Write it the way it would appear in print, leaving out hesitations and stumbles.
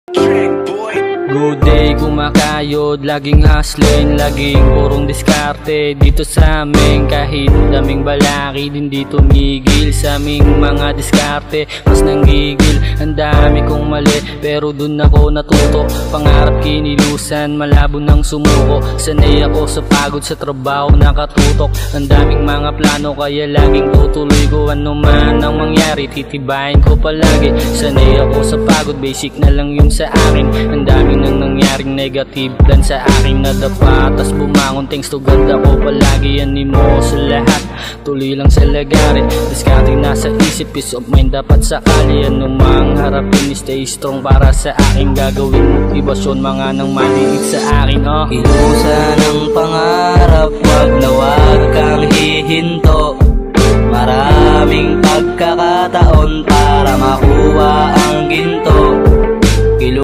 Good day, kumakayod, laging hustling, laging purong diskarte dito sa amin. Kahit daming balaki, hindi tumigil sa aming mga diskarte. Mas nanggigil, ang dami kong mali, pero dun ako natuto. Pangarap kinilusan, malabo nang sumuko. Sanay ako sa pagod sa trabaho, nakatutok. Ang daming mga plano, kaya laging tutuloy ko. Ano man ang mangyari, titibayin ko palagi. Sanay ako sa pagod, basic na lang yun sa akin. Ang daming nang nangyaring negative plan sa aking nadapa, tas bumangon thanks to God ako palagi. Yanin mo sa lahat, tuloy lang sa lagari, diskarte nasa isip, peace of mind dapat sakali. Ano mang harapin, stay strong para sa aking gagawin motibasyon, mga nang maliit sa akin. Ilusan ng pangarap, wag na wag kang hihinto. Maraming pagkakataon para makuha ang ginto.